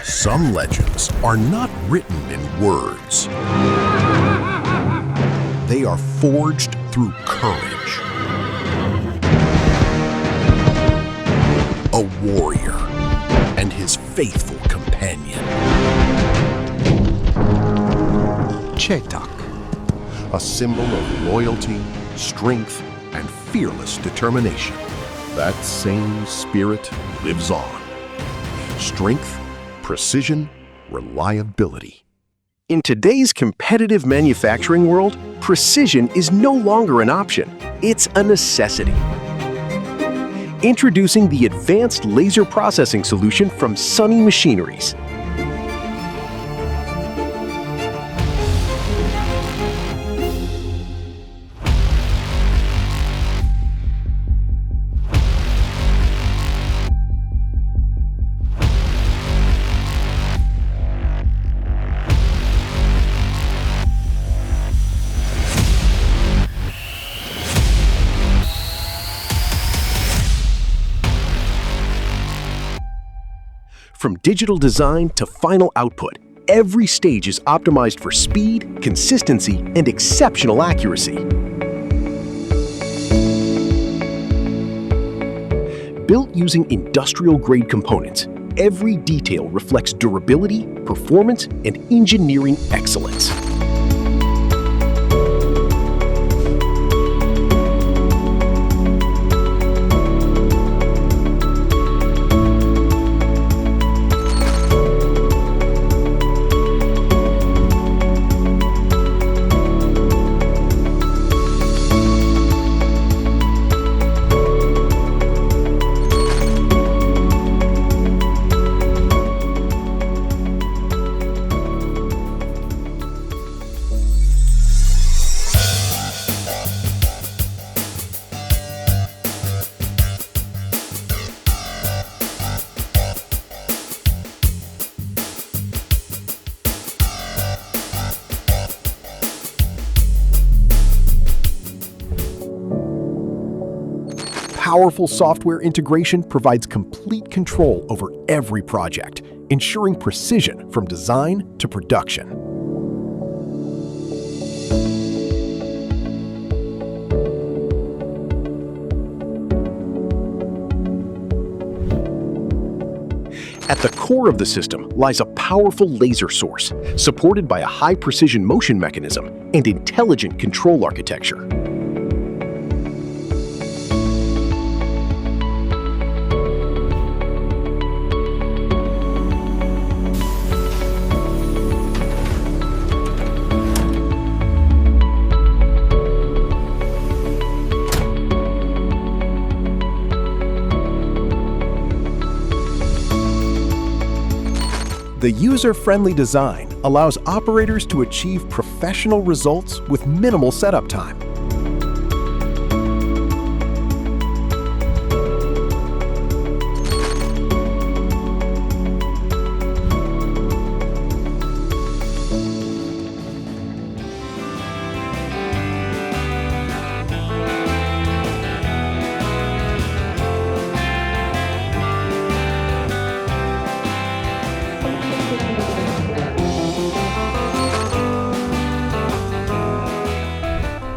Some legends are not written in words. They are forged through courage. A warrior and his faithful companion. CHETAK, a symbol of loyalty, strength, and fearless determination. That same spirit lives on. Strength, precision, reliability. In today's competitive manufacturing world, precision is no longer an option. It's a necessity. Introducing the advanced laser processing solution from Sunny Machineries. From digital design to final output, every stage is optimized for speed, consistency, and exceptional accuracy. Built using industrial-grade components, every detail reflects durability, performance, and engineering excellence. Powerful software integration provides complete control over every project, ensuring precision from design to production. At the core of the system lies a powerful laser source, supported by a high-precision motion mechanism and intelligent control architecture. The user-friendly design allows operators to achieve professional results with minimal setup time.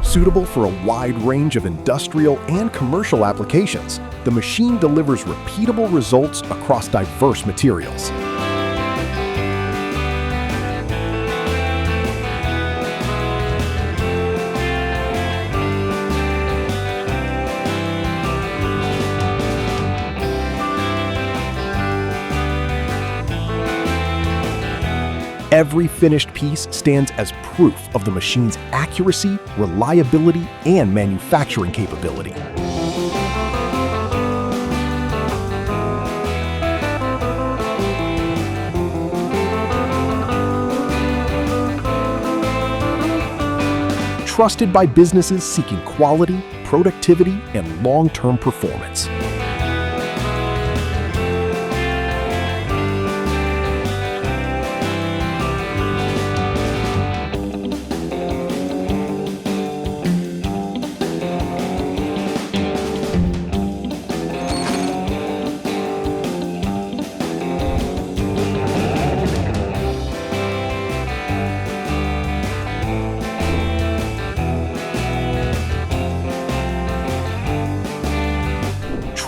Suitable for a wide range of industrial and commercial applications, the machine delivers repeatable results across diverse materials. Every finished piece stands as proof of the machine's accuracy, reliability, and manufacturing capability. Trusted by businesses seeking quality, productivity, and long-term performance.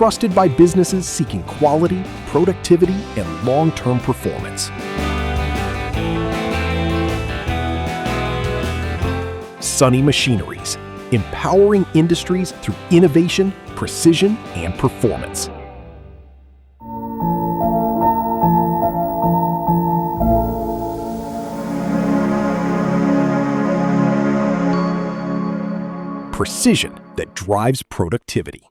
trusted by businesses seeking quality, productivity, and long-term performance. Sunny Machineries, empowering industries through innovation, precision, and performance. Precision that drives productivity.